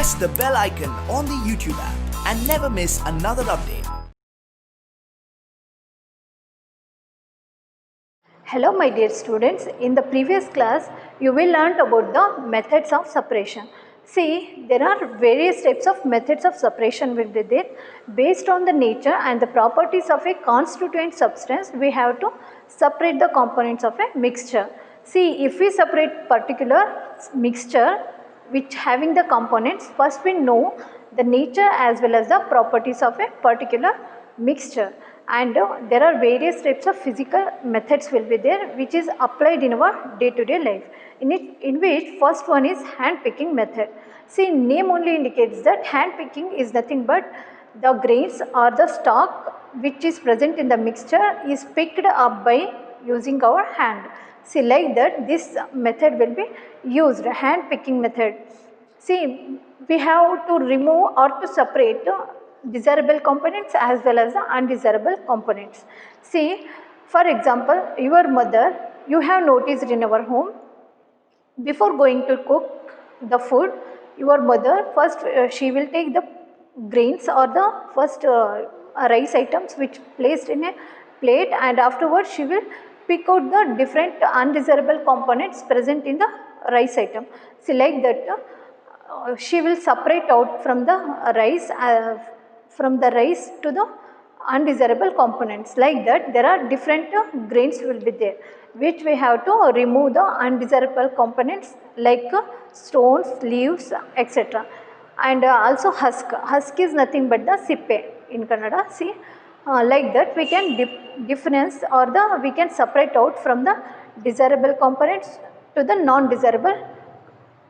press the bell icon on the YouTube app and never miss another update. Hello my dear students, in the previous class you will learn about the methods of separation. See, there are various types of methods of separation will be there. Based on the nature and the properties of a constituent substance, we have to separate the components of a mixture. See, if we separate particular mixture which having the components, first we know the nature as well as the properties of a particular mixture. And there are various types of physical methods will be there which is applied in our day-to-day life. In which first one is hand picking method. See, name only indicates that hand picking is nothing but the grains or the stock which is present in the mixture is picked up by using our hand. See, like that this method will be used, hand picking method. See, we have to remove or to separate desirable components as well as the undesirable components. See, for example, your mother, you have noticed in our home, before going to cook the food, your mother first she will take the grains or the first rice items which placed in a plate, and afterwards she will pick out the different undesirable components present in the rice item. See, like that she will separate out from the rice to the undesirable components. Like that there are different grains will be there which we have to remove the undesirable components like stones, leaves, etc. And also husk. Husk is nothing but the sippe in Kannada. See, like that we can difference or we can separate out from the desirable components to the non-desirable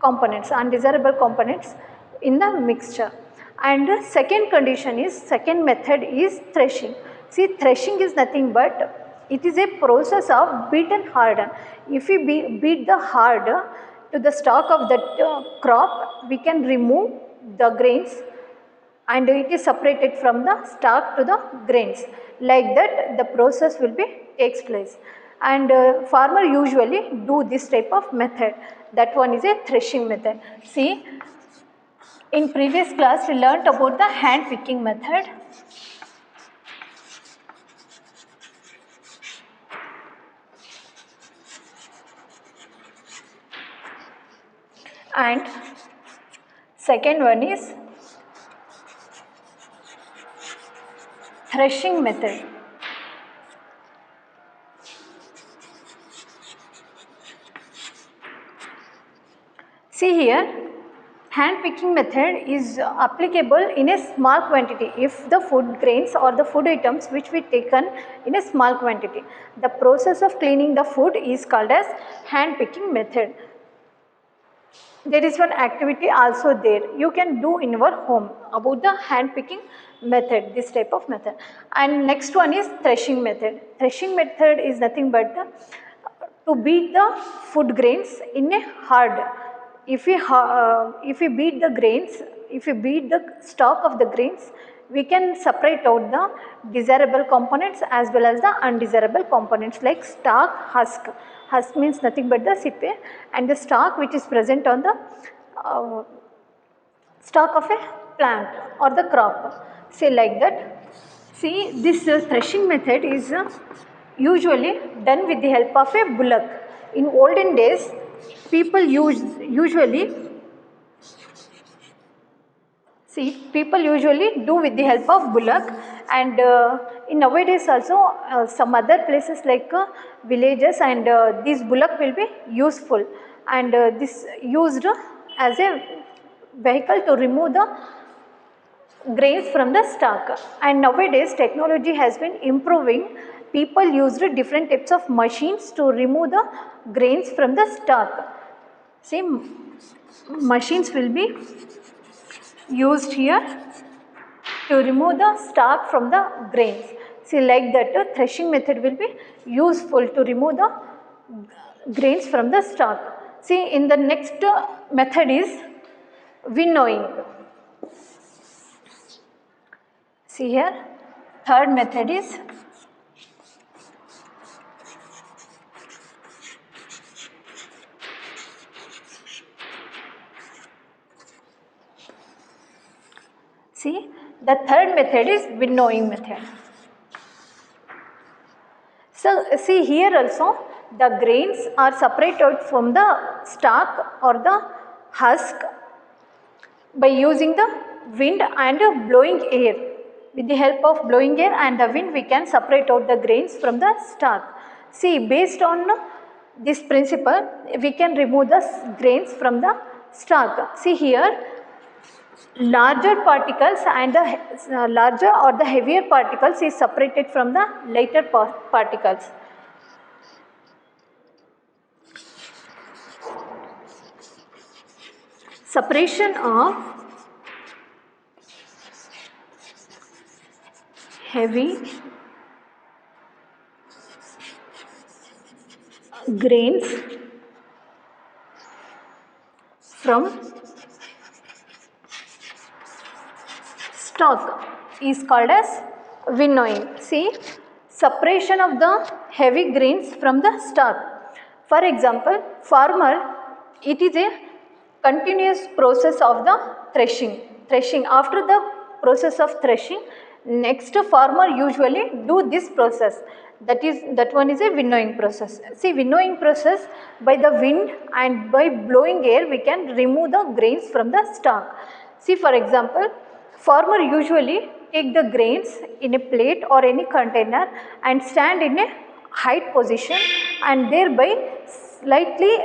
components, undesirable components in the mixture. And second method is threshing. See, threshing is nothing but it is a process of beat and harden. If we beat the hard to the stalk of that crop, we can remove the grains and it is separated from the stalk to the grains. Like that the process will be takes place. And farmer usually do this type of method. That one is a threshing method. See, in previous class we learnt about the hand picking method. And second one is threshing method. See here, hand picking method is applicable in a small quantity if the food grains or the food items which we taken in a small quantity. The process of cleaning the food is called as hand picking method. There is one activity also there you can do in your home about the hand picking method, this type of method. And next one is threshing method. Threshing method is nothing but to beat the food grains in a hard. If we beat the grains, if we beat the stalk of the grains, we can separate out the desirable components as well as the undesirable components like stalk, husk. Husk means nothing but the sippe, and the stalk which is present on the stalk of a plant or the crop. Say like that. See, this threshing method is usually done with the help of a bullock. In olden days, people usually do with the help of bullock, and in nowadays also some other places like villages and this bullock will be useful, and this used as a vehicle to remove the grains from the stalk. And nowadays technology has been improving. People used different types of machines to remove the grains from the stalk. See, machines will be used here to remove the stalk from the grains. See, like that threshing method will be useful to remove the grains from the stalk. See, in the next method is winnowing. See here, third method is The third method is winnowing method. So see here also the grains are separated from the stalk or the husk by using the wind and blowing air. With the help of blowing air and the wind we can separate out the grains from the stalk. See, based on this principle we can remove the grains from the stalk. See here, larger particles and the larger or the heavier particles is separated from the lighter particles. Separation of heavy grains from stalk is called as winnowing. See, separation of the heavy grains from the stalk. For example, farmer, it is a continuous process of the threshing. After the process of threshing, next farmer usually do this process. That one is a winnowing process. See, winnowing process, by the wind and by blowing air we can remove the grains from the stalk. See, for example, farmer usually take the grains in a plate or any container and stand in a height position and thereby slightly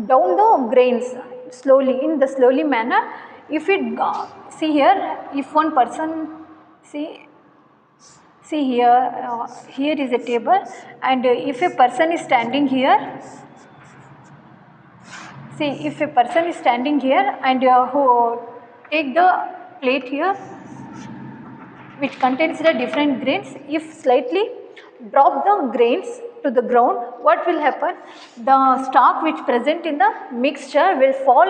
down the grains slowly in the slowly manner. If it see here, if one person see here, here is a table and if a person is standing here, see, if a person is standing here and who take the plate here which contains the different grains, if slightly drop the grains to the ground, what will happen? The stalk which present in the mixture will fall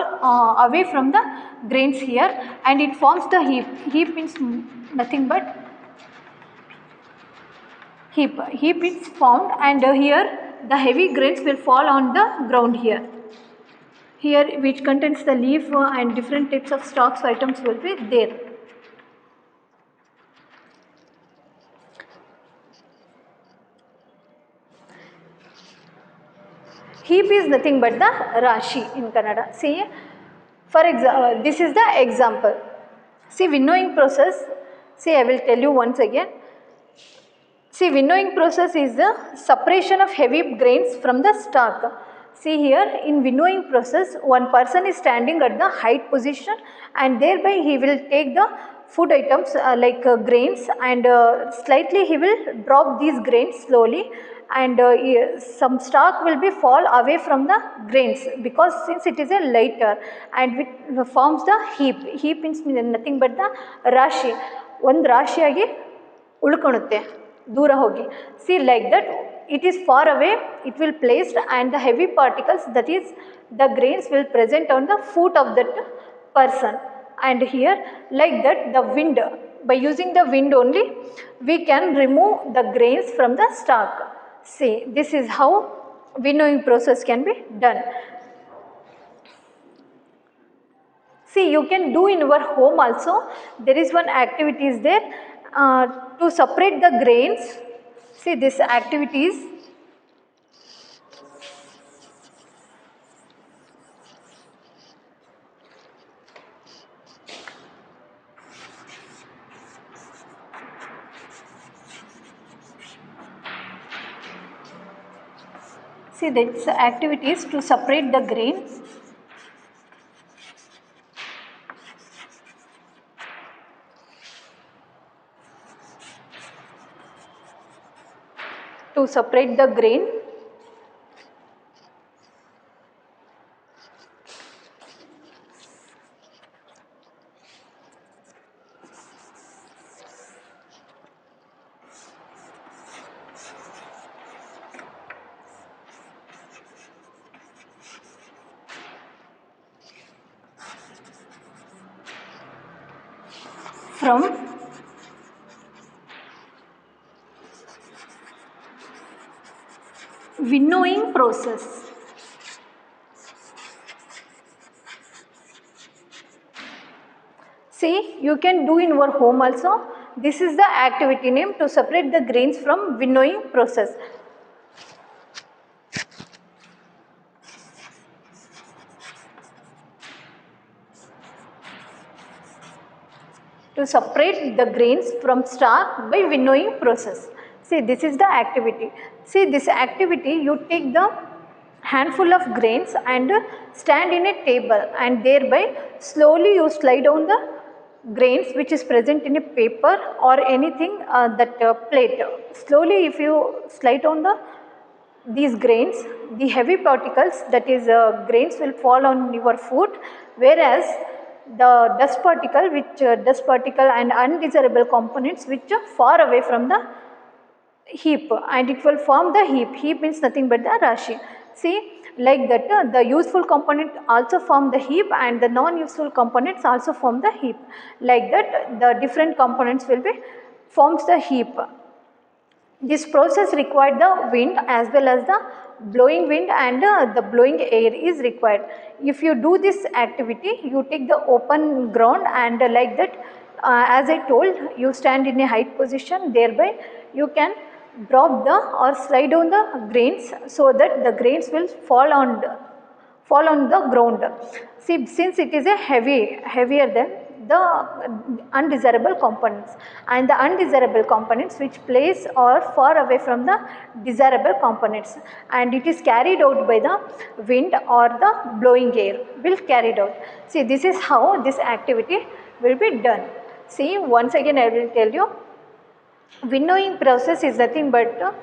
away from the grains here and it forms the heap. Heap means nothing but heap. Heap is formed and here the heavy grains will fall on the ground here. Here which contains the leaf and different types of stalks items will be there. Heap is nothing but the Rashi in Kannada. See, for example, this is the example. See, winnowing process, see, I will tell you once again. See, winnowing process is the separation of heavy grains from the stalk. See here, in winnowing process, one person is standing at the height position and thereby he will take the food items like grains and slightly he will drop these grains slowly and some stalk will be fall away from the grains because since it is a lighter and it forms the heap. Heap means nothing but the rashi. One rashi agi ulkonutte dura hogi. See, like that it is far away, it will placed and the heavy particles, that is the grains, will present on the foot of that person. And here like that the wind, by using the wind only we can remove the grains from the stalk. See, this is how winnowing process can be done. See, you can do in your home also. There is one activity is there to separate the grains. See, this activity is to separate the grains. To separate the grain from winnowing process. See, you can do in your home also. This is the activity name to separate the grains from winnowing process. To separate the grains from stalk by winnowing process. See, this is the activity. See, this activity, you take the handful of grains and stand in a table, and thereby slowly you slide down the grains which is present in a paper or anything, that plate. Slowly if you slide down these grains, the heavy particles, that is grains, will fall on your foot, whereas the dust particle and undesirable components which are far away from the heap, and it will form the heap. Heap means nothing but the rashi. See, like that, the useful component also form the heap and the non-useful components also form the heap. Like that, the different components will be forms the heap. This process required the wind as well as the blowing wind, and the blowing air is required. If you do this activity, you take the open ground, and like that, as I told, you stand in a height position, thereby you can drop the or slide down the grains so that the grains will fall on the ground. See, since it is a heavier than the undesirable components, and the undesirable components which place or far away from the desirable components, and it is carried out by the wind or the blowing air will carried out. See, this is how this activity will be done. See, once again I will tell you, winnowing process is nothing but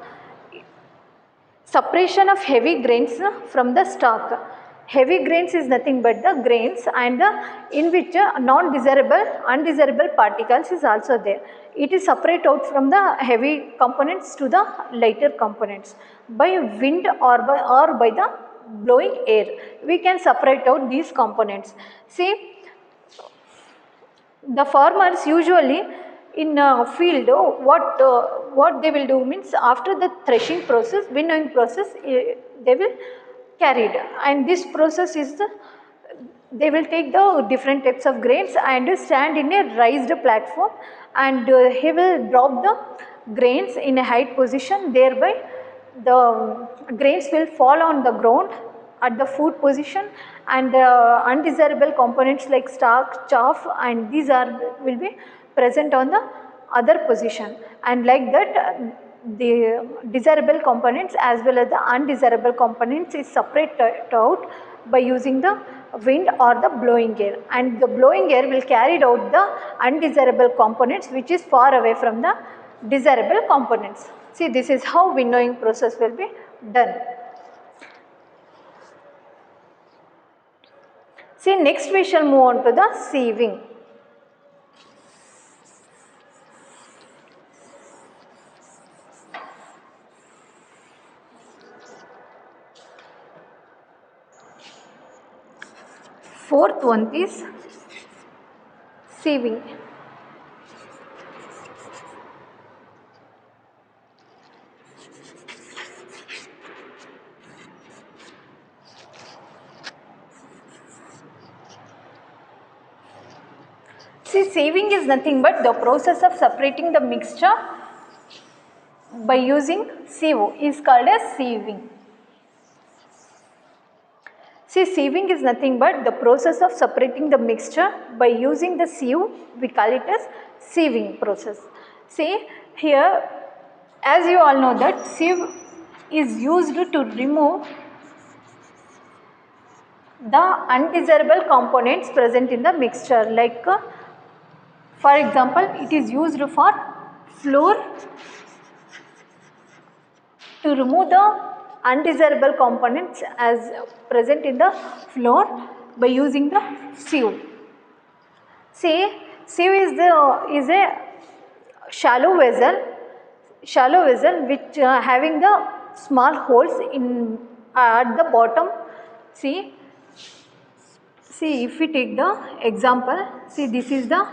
separation of heavy grains from the stalk. Heavy grains is nothing but the grains, and in which undesirable particles is also there. It is separate out from the heavy components to the lighter components by wind or by the blowing air. We can separate out these components. See, the farmers usually in a field, what they will do means, after the threshing process, winnowing process, they will carried, and this process is they will take the different types of grains and stand in a raised platform, and he will drop the grains in a height position, thereby the grains will fall on the ground at the foot position, and the undesirable components like stalk, chaff, and these will be present on the other position, and like that the desirable components as well as the undesirable components is separated out by using the wind or the blowing air, and the blowing air will carry out the undesirable components which is far away from the desirable components. See, this is how winnowing process will be done. See, next we shall move on to the sieving. Fourth one is sieving. See, sieving is nothing but the process of separating the mixture by using sieve is called as sieving. See, sieving is nothing but the process of separating the mixture by using the sieve. We call it as sieving process. See, here, as you all know that sieve is used to remove the undesirable components present in the mixture, like for example, it is used for flour to remove the undesirable components as present in the flour by using the sieve. See, sieve is a shallow vessel which having the small holes in at the bottom. See, if we take the example, see, this is the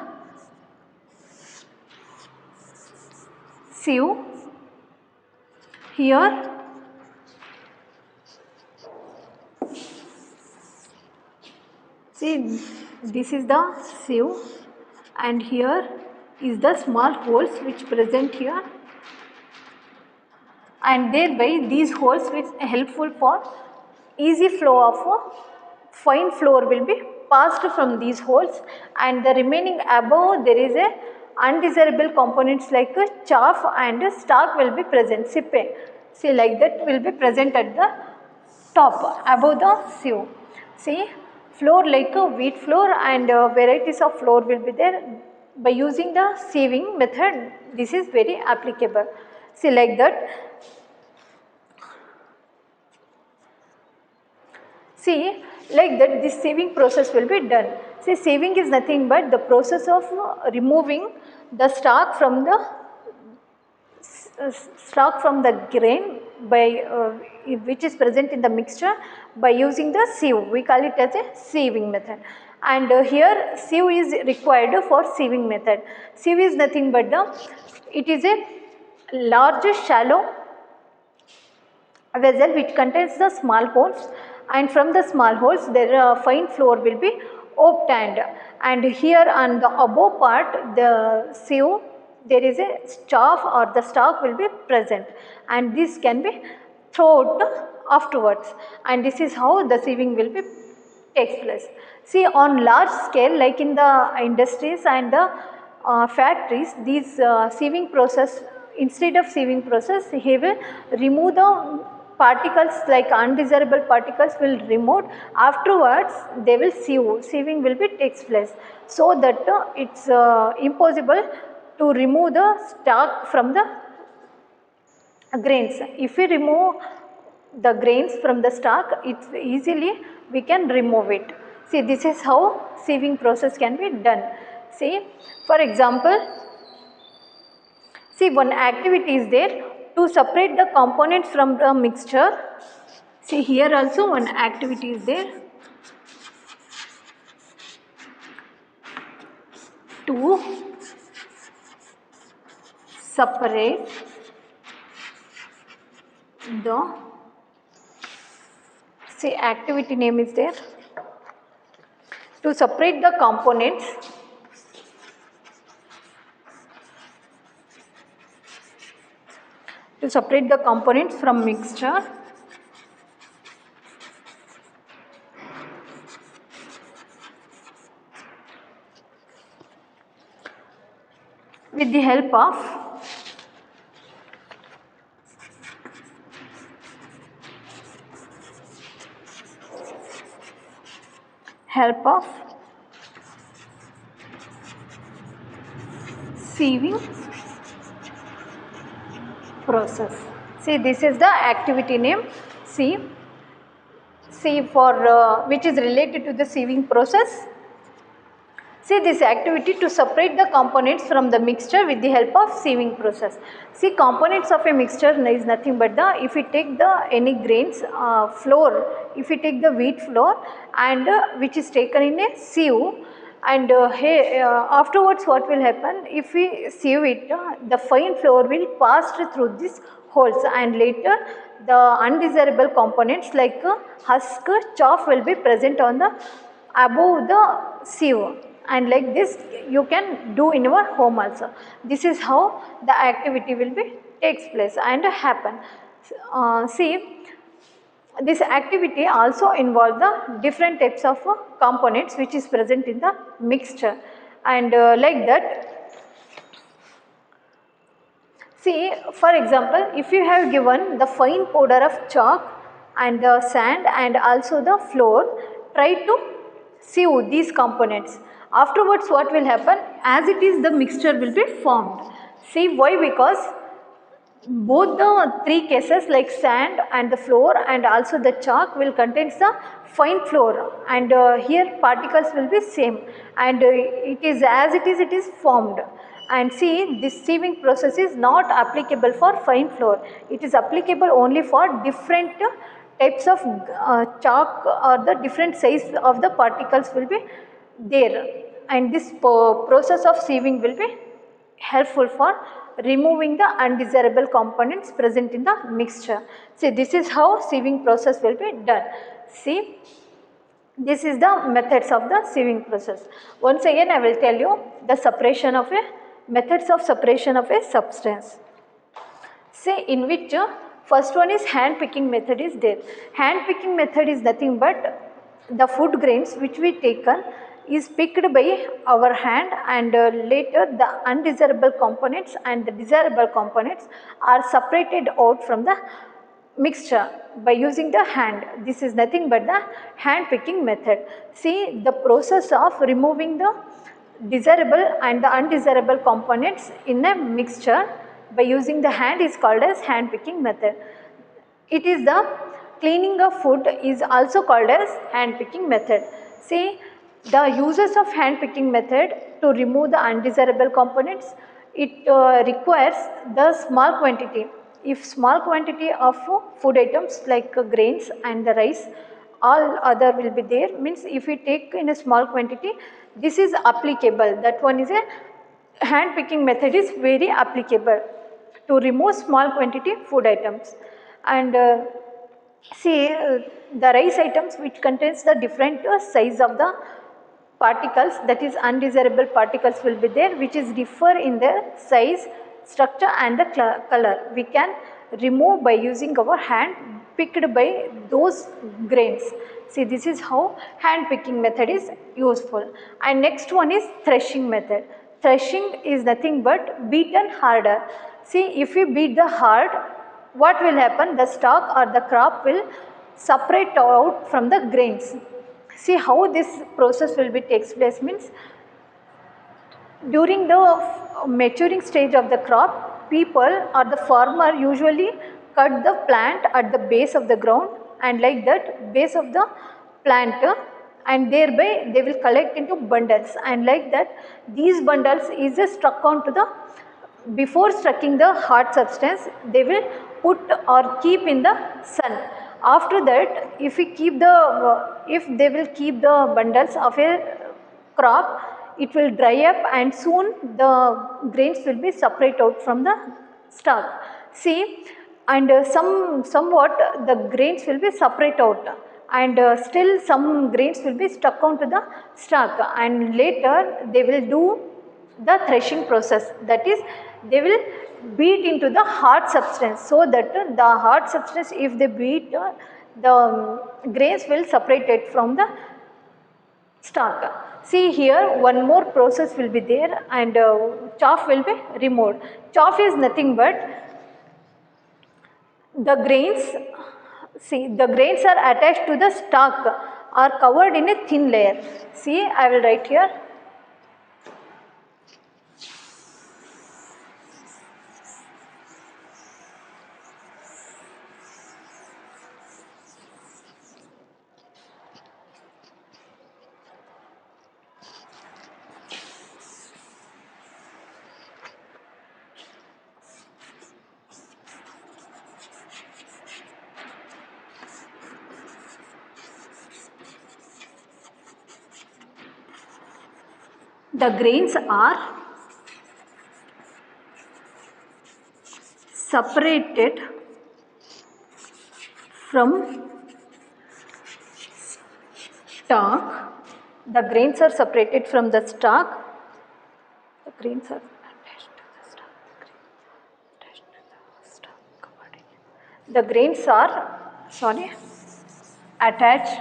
sieve. Here see, this is the sieve, and here is the small holes which present here, and thereby these holes will helpful for easy flow of fine flour will be passed from these holes, and the remaining above there is a undesirable components like chaff and stalk will be present. See like that will be present at the top above the sieve. See, flour like wheat flour and varieties of flour will be there. By using the sieving method, this is very applicable. See like that. See, like that this sieving process will be done. See, sieving is nothing but the process of removing the stalk from the grain by which is present in the mixture by using the sieve. We call it as a sieving method. And here sieve is required for sieving method. Sieve is nothing but it is a large shallow vessel which contains the small holes, and from the small holes there fine flour will be obtained, and here on the above part the sieve there is a chaff or the stalk will be present, and this can be thrown afterwards, and this is how the sieving will be takes place. See, on large scale like in the industries and the factories, these sieving process, instead of sieving process he will remove the particles like undesirable particles will remove, afterwards they will sieving will be takes place, so that it's impossible to remove the stalk from the grains. If we remove the grains from the stalk, it's easily we can remove it. See, this is how sieving process can be done. See, for example, see, one activity is there to separate the components from the mixture. See, here also one activity is there to separate the, see, activity name is there to separate the components from mixture with the help of sieving process. See, this is the activity name. See for which is related to the sieving process. See, this activity to separate the components from the mixture with the help of sieving process. See, components of a mixture is nothing but the, if we take the any grains flour, if we take the wheat flour and which is taken in a sieve, and afterwards what will happen, if we sieve it, the fine flour will pass through these holes, and later the undesirable components like husk, chaff will be present on the above the sieve, and like this you can do in your home also. This is how the activity will be takes place and happen. See, this activity also involves the different types of components which is present in the mixture, and like that. See, for example, if you have given the fine powder of chalk and the sand and also the flour, try to sieve these components. Afterwards what will happen, as it is the mixture will be formed. See why? Because both the three cases like sand and the flour and also the chalk will contain the fine flour, and here particles will be same, and it is as it is formed. And see, this sieving process is not applicable for fine flour, it is applicable only for different types of chalk, or the different size of the particles will be there, and this process of sieving will be helpful for removing the undesirable components present in the mixture. See, this is how sieving process will be done. See, This is the methods of the sieving process. Once again I will tell you the separation of a methods of separation of a substance. Say in which first one is hand picking method is there. Hand picking method is nothing but the food grains which we taken is picked by our hand, and later the undesirable components and the desirable components are separated out from the mixture by using the hand. This is nothing but the hand picking method. See, the process of removing the desirable and the undesirable components in a mixture by using the hand is called as hand picking method. It is the cleaning of food is also called as hand picking method. See, the uses of hand picking method to remove the undesirable components, it requires the small quantity. If small quantity of food items like grains and the rice, all other will be there, means if we take in a small quantity, this is applicable. That one is a hand picking method is very applicable to remove small quantity food items. And see, the rice items which contains the different size of the particles, that is undesirable particles will be there, which is differ in their size, structure and the color. We can remove by using our hand picked by those grains. See, this is how hand picking method is useful. And next one is threshing method. Threshing is nothing but beaten harder. See, if we beat the hard, what will happen? The stalk or the crop will separate out from the grains. See how this process will be takes place, means during the maturing stage of the crop, people or the farmer usually cut the plant at the base of the ground, and like that base of the plant, and thereby they will collect into bundles, and like that these bundles is struck onto the, before striking the hard substance they will put or keep in the sun. After that, if we keep the, if they will keep the bundles of a crop, it will dry up and soon the grains will be separate out from the stalk. See, and somewhat the grains will be separate out, and still some grains will be stuck onto the stalk, and later they will do the threshing process, that is they will beat into the hard substance, so that the hard substance, if they beat, the grains will separate it from the stalk. See here one more process will be there, and chaff will be removed. Chaff is nothing but the grains, see the grains are attached to the stalk, are covered in a thin layer. See, I will write here. The grains are separated from stalk. The grains are separated from the stalk. The grains are attached to the stalk. Attached to the stalk. The grains are, attached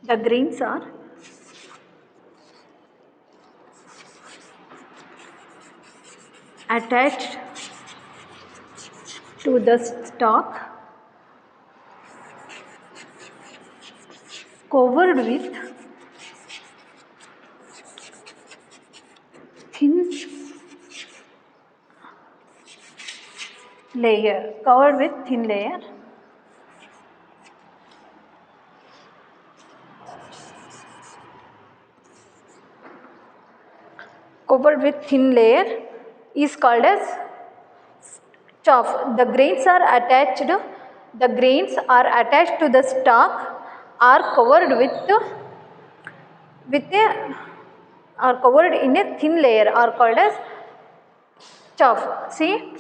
the grains are attached to the stalk, covered with thin layer, covered with thin layer. Covered with thin layer is called as chaff. The grains are attached to the stalk, are covered are covered in a thin layer, are called as chaff. See,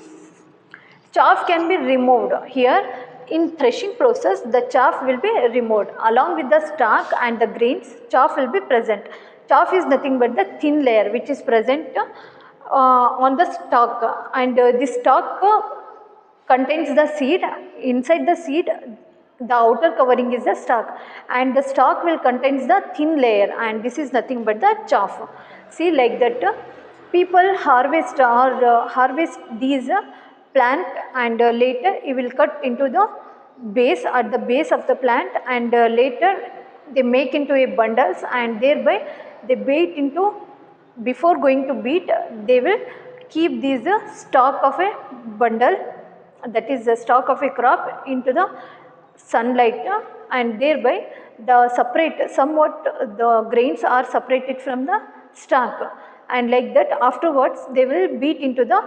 Chaff can be removed. Here in threshing process, the chaff will be removed along with the stalk and the grains. Chaff will be present. Chaff is nothing but the thin layer which is present on the stalk, and this stalk contains the seed. Inside the seed, the outer covering is the stalk, and the stalk will contains the thin layer, and this is nothing but the chaff. See, like that people harvest these plant, and later it will cut into the base, at the base of the plant, and later they make into a bundles, and thereby they beat into, before going to beat, they will keep these stalk of a bundle, that is the stalk of a crop, into the sunlight, and thereby the separate somewhat the grains are separated from the stalk, and like that afterwards they will beat into the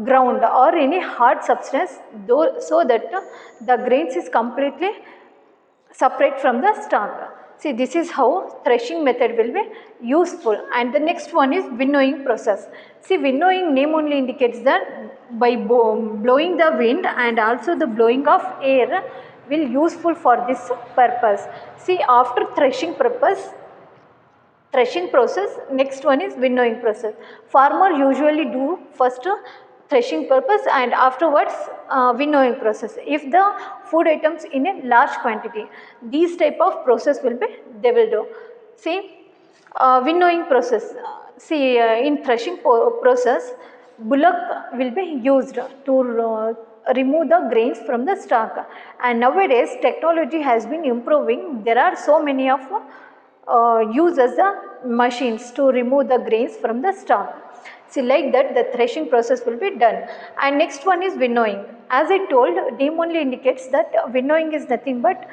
ground or any hard substance, though, so that the grains is completely separate from the stalk. See, this is how threshing method will be useful. And the next one is winnowing process. See, winnowing name only indicates that by blowing the wind and also the blowing of air will useful for this purpose. See, after threshing process, next one is winnowing process. Farmer usually do first threshing purpose and afterwards winnowing process. If the food items in a large quantity, these type of process will be, they will do. See, winnowing process. See, in threshing process, bullock will be used to remove the grains from the stalk, and nowadays technology has been improving. There are so many of uses the machines to remove the grains from the stalk. See, like that the threshing process will be done. And next one is winnowing. As I told, name only indicates that winnowing is nothing but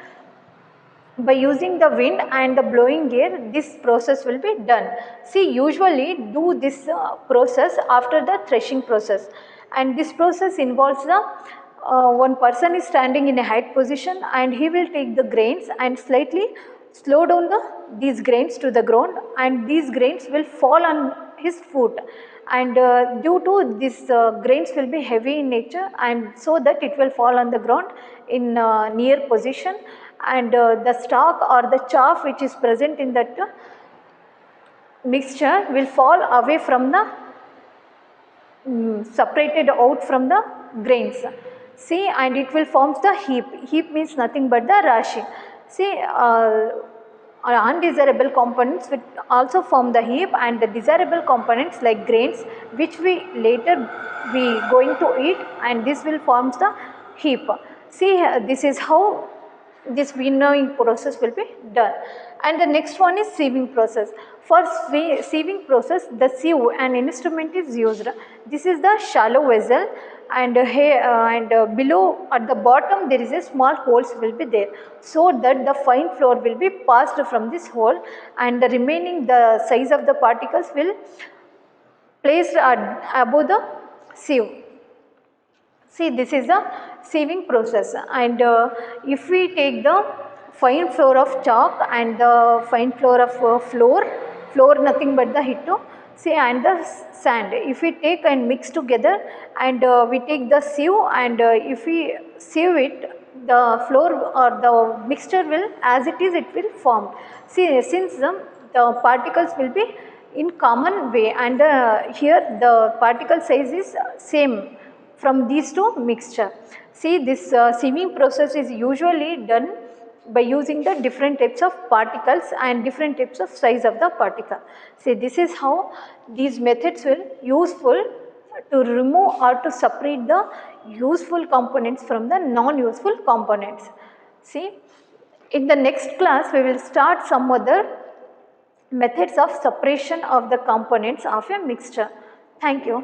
by using the wind and the blowing air, this process will be done. See, usually do this process after the threshing process, and this process involves the one person is standing in a height position, and he will take the grains and slightly slow down these grains to the ground, and these grains will fall on his foot, and due to this grains will be heavy in nature, and so that it will fall on the ground in near position, and the stalk or the chaff which is present in that mixture will fall away from the separated out from the grains. See, and it will forms the heap. Heap means nothing but the rashi. See, undesirable components will also form the heap, and the desirable components like grains which we later we going to eat, and this will forms the heap. See, this is how this winnowing process will be done. And the next one is sieving process. For sieving process, the sieve, an instrument is used. This is the shallow vessel, and below at the bottom there is a small holes will be there, so that the fine flour will be passed from this hole, and the remaining the size of the particles will placed above the sieve. See, this is the sieving process, and if we take the fine flour of chalk and the fine flour of flour nothing but the hitto, see, and the sand, if we take and mix together, and we take the sieve, and if we sieve it, the flour or the mixture will, as it is, it will form. See, since the particles will be in common way, and here the particle size is same from these two mixture. See, this sieving process is usually done by using the different types of particles and different types of size of the particle. See, this is how these methods will useful to remove or to separate the useful components from the non-useful components. See, in the next class we will start some other methods of separation of the components of a mixture. Thank you.